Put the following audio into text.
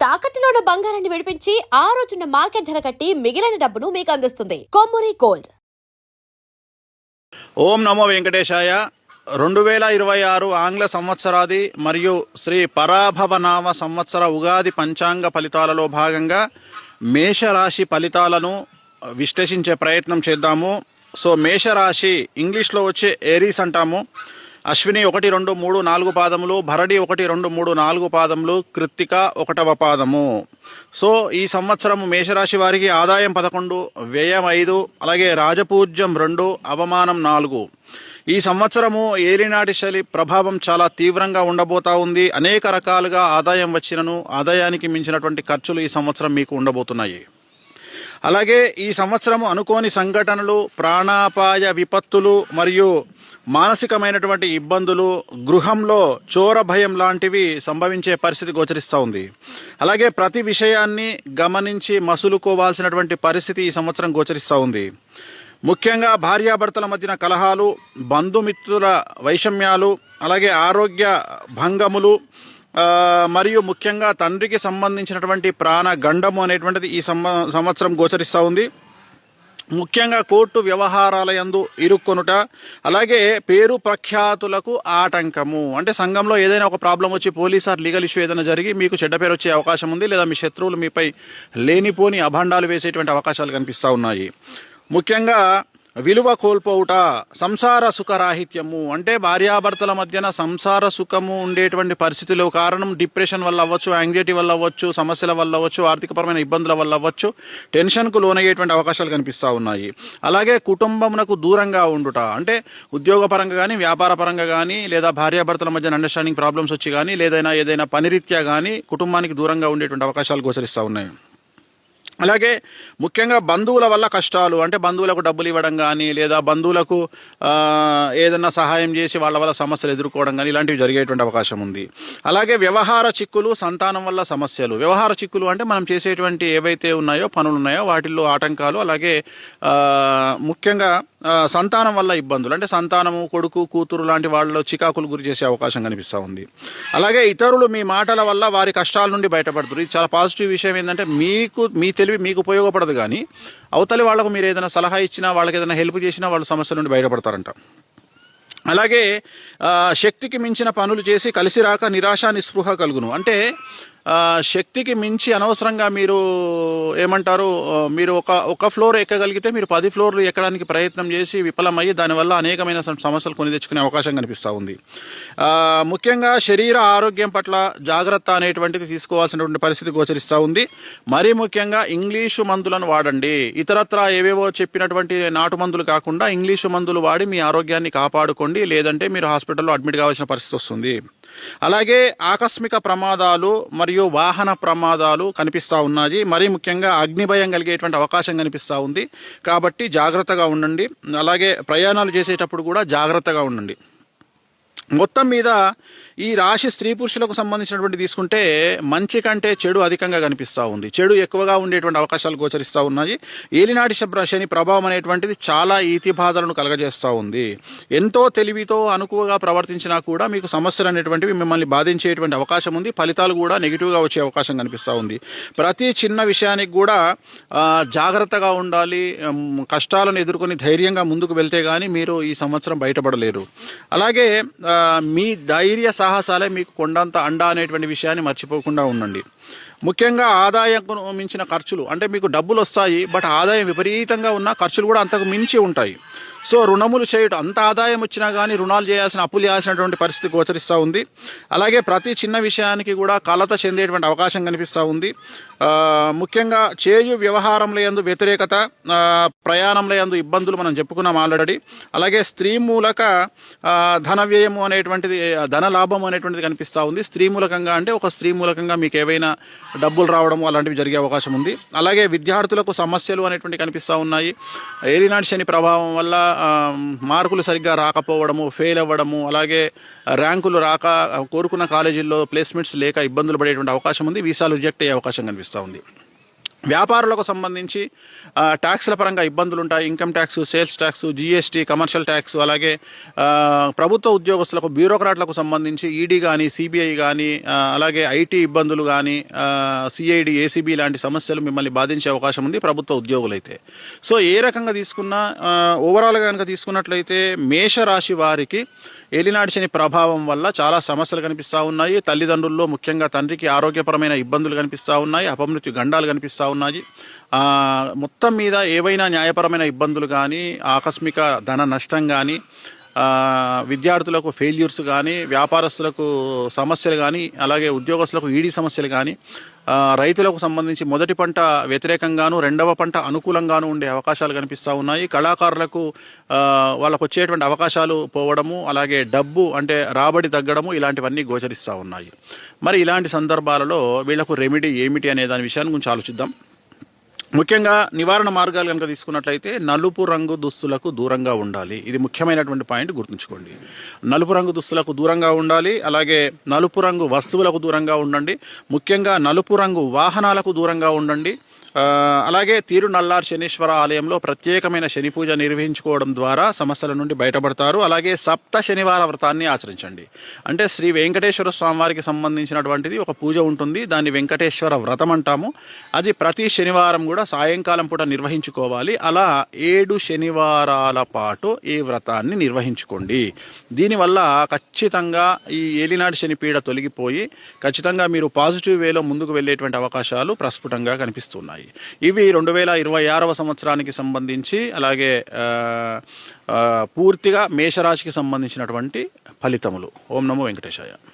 తాకట్టులో ఉన్న బంగారాన్ని విడిపించి ఆ రోజున్న మార్కెట్ ధర కట్టి మిగిలిన డబ్బును మీకు అందిస్తుంది కొమ్మూరి గోల్డ్. ఓం నమో వెంకటేశాయ. 2026 ఆంగ్ల సంవత్సరాది మరియు శ్రీ పరాభవనామ సంవత్సర ఉగాది పంచాంగ ఫలితాలలో భాగంగా మేషరాశి ఫలితాలను విశ్లేషించే ప్రయత్నం చేద్దాము. సో మేషరాశి ఇంగ్లీష్లో వచ్చే ఏరీస్ అంటాము. అశ్విని 1, 2, 3, 4 పాదములు, భరణి 1, 2, 3, 4 పాదములు, కృత్తిక 1వ పాదము. సో ఈ సంవత్సరం మేషరాశి వారికి ఆదాయం 11, వ్యయం 5, అలాగే రాజపూజ్యం 2, అవమానం 4. ఈ సంవత్సరము ఏలినాటి శని ప్రభావం చాలా తీవ్రంగా ఉండబోతా ఉంది. అనేక రకాలుగా ఆదాయం వచ్చినను ఆదాయానికి మించినటువంటి ఖర్చులు ఈ సంవత్సరం మీకు ఉండబోతున్నాయి. అలాగే ఈ సంవత్సరము అనుకోని సంఘటనలు, ప్రాణాపాయ విపత్తులు మరియు మానసికమైనటువంటి ఇబ్బందులు, గృహంలో చోర భయం లాంటివి సంభవించే పరిస్థితి గోచరిస్తూ ఉంది. అలాగే ప్రతి విషయాన్ని గమనించి మసులుకోవాల్సినటువంటి పరిస్థితి ఈ సంవత్సరం గోచరిస్తూ ఉంది. ముఖ్యంగా భార్యాభర్తల మధ్యన కలహాలు, బంధుమిత్రుల వైషమ్యాలు, అలాగే ఆరోగ్య భంగములు మరియు ముఖ్యంగా తండ్రికి సంబంధించినటువంటి ప్రాణ గండము అనేటువంటిది ఈ సంవత్సరం గోచరిస్తూ ఉంది. ముఖ్యంగా కోర్టు వ్యవహారాల యందు ఇరుక్కొనుట, అలాగే పేరు ప్రఖ్యాతులకు ఆటంకము. అంటే సంఘంలో ఏదైనా ఒక ప్రాబ్లం వచ్చి పోలీస్ ఆర్ లీగల్ ఇష్యూ ఏదైనా జరిగి మీకు చెడ్డ పేరు వచ్చే అవకాశం ఉంది, లేదా మీ శత్రువులు మీపై లేనిపోని అభాండాలు వేసేటువంటి అవకాశాలు కనిపిస్తూ ఉన్నాయి. ముఖ్యంగా విలువ కోల్పోవుట, సంసార సుఖరాహిత్యము. అంటే భార్యాభర్తల మధ్యన సంసార సుఖము ఉండేటువంటి పరిస్థితులు కారణం డిప్రెషన్ వల్ల అవ్వచ్చు, యాంగ్జైటీ వల్ల అవ్వచ్చు, సమస్యల వల్ల అవ్వచ్చు, ఆర్థికపరమైన ఇబ్బందుల వల్ల అవ్వచ్చు, టెన్షన్కు లోనయ్యేటువంటి అవకాశాలు కనిపిస్తూ ఉన్నాయి. అలాగే కుటుంబమునకు దూరంగా ఉండుట, అంటే ఉద్యోగపరంగా కానీ, వ్యాపార పరంగా కానీ, లేదా భార్యాభర్తల మధ్యన అండర్స్టాండింగ్ ప్రాబ్లమ్స్ వచ్చి కానీ, లేదా ఏదైనా పనిరీత్యా కానీ కుటుంబానికి దూరంగా ఉండేటువంటి అవకాశాలు గోచరిస్తూ ఉన్నాయి. అలాగే ముఖ్యంగా బంధువుల వల్ల కష్టాలు, అంటే బంధువులకు డబ్బులు ఇవ్వడం కానీ, లేదా బంధువులకు ఏదన్నా సహాయం చేసి వాళ్ళ వల్ల సమస్యలు ఎదుర్కోవడం కానీ ఇలాంటివి జరిగేటువంటి అవకాశం ఉంది. అలాగే వ్యవహార చిక్కులు, సంతానం వల్ల సమస్యలు. వ్యవహార చిక్కులు అంటే మనం చేసేటువంటి ఏవైతే ఉన్నాయో పనులు ఉన్నాయో వాటిల్లో ఆటంకాలు, అలాగే ముఖ్యంగా సంతానం వల్ల ఇబ్బందులు, అంటే సంతానము, కొడుకు, కూతురు లాంటి వాళ్ళలో చికాకులు గురి చేసే అవకాశం కనిపిస్తూ ఉంది. అలాగే ఇతరులు మీ మాటల వల్ల వారి కష్టాల నుండి బయటపడుతున్నారు. ఇది చాలా పాజిటివ్ విషయం. ఏంటంటే మీ తెలివి మీకు ఉపయోగపడదు, కానీ అవతలి వాళ్లకు మీరు ఏదైనా సలహా ఇచ్చినా, వాళ్ళకి ఏదైనా హెల్ప్ చేసినా వాళ్ళు సమస్యల నుండి బయటపడతారంట. అలాగే శక్తికి మించిన పనులు చేసి కలిసి రాక నిరాశ నిస్పృహ కలుగును. అంటే శక్తికి మించి అనవసరంగా మీరు ఏమంటారు, మీరు ఒక ఫ్లోర్ ఎక్కగలిగితే మీరు 10 ఫ్లోర్లు ఎక్కడానికి ప్రయత్నం చేసి విఫలమయ్యి దానివల్ల అనేకమైన సమస్యలు కొని తెచ్చుకునే అవకాశం కనిపిస్తూ ఉంది. ముఖ్యంగా శరీర ఆరోగ్యం పట్ల జాగ్రత్త అనేటువంటిది తీసుకోవాల్సినటువంటి పరిస్థితి గోచరిస్తూ ఉంది. మరీ ముఖ్యంగా ఇంగ్లీషు మందులను వాడండి. ఇతరత్రా ఏవేవో చెప్పినటువంటి నాటు మందులు కాకుండా ఇంగ్లీషు మందులు వాడి మీ ఆరోగ్యాన్ని కాపాడుకోండి, లేదంటే మీరు హాస్పిటల్లో అడ్మిట్ కావాల్సిన పరిస్థితి వస్తుంది. అలాగే ఆకస్మిక ప్రమాదాలు మరియు వాహన ప్రమాదాలు కనిపిస్తూ ఉన్నాయి. మరీ ముఖ్యంగా అగ్నిభయం కలిగేటువంటి అవకాశం కనిపిస్తూ ఉంది. కాబట్టి జాగ్రత్తగా ఉండండి. అలాగే ప్రయాణాలు చేసేటప్పుడు కూడా జాగ్రత్తగా ఉండండి. మొత్తం మీద ఈ రాశి స్త్రీ పురుషులకు సంబంధించినటువంటి తీసుకుంటే మంచి కంటే చెడు అధికంగా కనిపిస్తూ ఉంది. చెడు ఎక్కువగా ఉండేటువంటి అవకాశాలు గోచరిస్తూ ఉన్నాయి. ఏలినాటి శని ప్రభావం అనేటువంటిది చాలా ఈతి బాధలను కలగజేస్తూ ఉంది. ఎంతో తెలివితో అనుకువగా ప్రవర్తించినా కూడా మీకు సమస్యలు అనేటువంటివి మిమ్మల్ని బాధించేటువంటి అవకాశం ఉంది. ఫలితాలు కూడా నెగిటివ్గా వచ్చే అవకాశం కనిపిస్తూ ఉంది. ప్రతి చిన్న విషయానికి కూడా జాగ్రత్తగా ఉండాలి. కష్టాలను ఎదుర్కొని ధైర్యంగా ముందుకు వెళ్తే కానీ మీరు ఈ సంవత్సరం బయటపడలేరు. అలాగే మీ ధైర్య సాహసాలే మీకు కొండంత అండ అనేటువంటి విషయాన్ని మర్చిపోకుండా ఉండండి. ముఖ్యంగా ఆదాయం మించిన ఖర్చులు, అంటే మీకు డబ్బులు వస్తాయి, బట్ ఆదాయం విపరీతంగా ఉన్న ఖర్చులు కూడా అంతకు మించి ఉంటాయి. సో రుణములు చేయడం, అంత ఆదాయం వచ్చినా కానీ రుణాలు చేయాల్సిన, అప్పులు చేయాల్సినటువంటి పరిస్థితి గోచరిస్తూ ఉంది. అలాగే ప్రతి చిన్న విషయానికి కూడా కలత చెందేటువంటి అవకాశం కనిపిస్తూ ఉంది. ముఖ్యంగా చేయు వ్యవహారంలో యందు వ్యతిరేకత, ప్రయాణంలో యందు ఇబ్బందులు మనం చెప్పుకున్నాం ఆల్రెడీ. అలాగే స్త్రీ మూలక ధన వ్యయము అనేటువంటిది, ధన లాభం అనేటువంటిది కనిపిస్తూ ఉంది. స్త్రీ మూలకంగా అంటే ఒక స్త్రీ మూలకంగా మీకు ఏవైనా డబ్బులు రావడము అలాంటివి జరిగే అవకాశం ఉంది. అలాగే విద్యార్థులకు సమస్యలు అనేటువంటి కనిపిస్తూ ఉన్నాయి. ఏలినాటి శని ప్రభావం వల్ల మార్కులు సరిగ్గా రాకపోవడము, ఫెయిల్ అవ్వడము, అలాగే ర్యాంకులు రాక కోరుకున్న కాలేజీల్లో ప్లేస్మెంట్స్ లేక ఇబ్బందులు పడేటువంటి అవకాశం ఉంది. వీసాలు రిజెక్ట్ అయ్యే అవకాశం కనిపిస్తూ ఉంది. వ్యాపారులకు సంబంధించి ట్యాక్స్ల పరంగా ఇబ్బందులు ఉంటాయి. Income tax, sales tax, GST, commercial tax, అలాగే ప్రభుత్వ ఉద్యోగస్తులకు, బ్యూరోక్రాట్లకు సంబంధించి ఈడీ కానీ, సిబిఐ కానీ, అలాగే ఐటీ ఇబ్బందులు కానీ, సిఐడి, ఏసీబీ లాంటి సమస్యలు మిమ్మల్ని బాధించే అవకాశం ఉంది ప్రభుత్వ ఉద్యోగులైతే. సో ఏ రకంగా తీసుకున్నా ఓవరాల్గా కనుక తీసుకున్నట్లయితే మేషరాశి వారికి ఏలినాటి శని ప్రభావం వల్ల చాలా సమస్యలు కనిపిస్తూ ఉన్నాయి. తల్లిదండ్రుల్లో ముఖ్యంగా తండ్రికి ఆరోగ్యపరమైన ఇబ్బందులు కనిపిస్తూ ఉన్నాయి, అపమృత్యు గండాలు కనిపిస్తూ ఉన్నాయి. మొత్తం మీద ఏవైనా న్యాయపరమైన ఇబ్బందులు కానీ, ఆకస్మిక ధన నష్టం కానీ, విద్యార్థులకు ఫెయిల్యూర్స్ కానీ, వ్యాపారస్తులకు సమస్యలు కానీ, అలాగే ఉద్యోగస్తులకు ఈడీ సమస్యలు కానీ, రైతులకు సంబంధించి మొదటి పంట వ్యతిరేకంగాను, రెండవ పంట అనుకూలంగాను ఉండే అవకాశాలు కనిపిస్తూ ఉన్నాయి. కళాకారులకు వాళ్ళకు వచ్చేటువంటి అవకాశాలు పోవడము, అలాగే డబ్బు అంటే రాబడి తగ్గడము, ఇలాంటివన్నీ గోచరిస్తూ ఉన్నాయి. మరి ఇలాంటి సందర్భాలలో వీళ్ళకు రెమెడీ ఏమిటి అనే దాని విషయాన్ని గురించి ఆలోచిద్దాం. ముఖ్యంగా నివారణ మార్గాలు కనుక తీసుకున్నట్లయితే నలుపు రంగు దుస్తులకు దూరంగా ఉండాలి. ఇది ముఖ్యమైనటువంటి పాయింట్, గుర్తుంచుకోండి. నలుపు రంగు దుస్తులకు దూరంగా ఉండాలి, అలాగే నలుపు రంగు వస్తువులకు దూరంగా ఉండండి. ముఖ్యంగా నలుపు రంగు వాహనాలకు దూరంగా ఉండండి. అలాగే తిరునల్లార్ శనీశ్వర ఆలయంలో ప్రత్యేకమైన శని పూజ నిర్వహించుకోవడం ద్వారా సమస్యల నుండి బయటపడతారు. అలాగే సప్త శనివార వ్రతాన్ని ఆచరించండి. అంటే శ్రీ వెంకటేశ్వర స్వామివారికి సంబంధించినటువంటిది ఒక పూజ ఉంటుంది, దాన్ని వెంకటేశ్వర వ్రతం అంటాము. అది ప్రతి శనివారం కూడా సాయంకాలం పూట నిర్వహించుకోవాలి. అలా 7 శనివారాల పాటు ఈ వ్రతాన్ని నిర్వహించుకోండి. దీనివల్ల ఖచ్చితంగా ఈ ఏలినాటి శని పీడ తొలగిపోయి ఖచ్చితంగా మీరు పాజిటివ్ వేలో ముందుకు వెళ్ళేటువంటి అవకాశాలు ప్రస్ఫుటంగా కనిపిస్తున్నాయి. ఇవి 2026వ సంవత్సరానికి సంబంధించి, అలాగే పూర్తిగా మేషరాశికి సంబంధించినటువంటి ఫలితములు. ఓం నమో వెంకటేశాయ.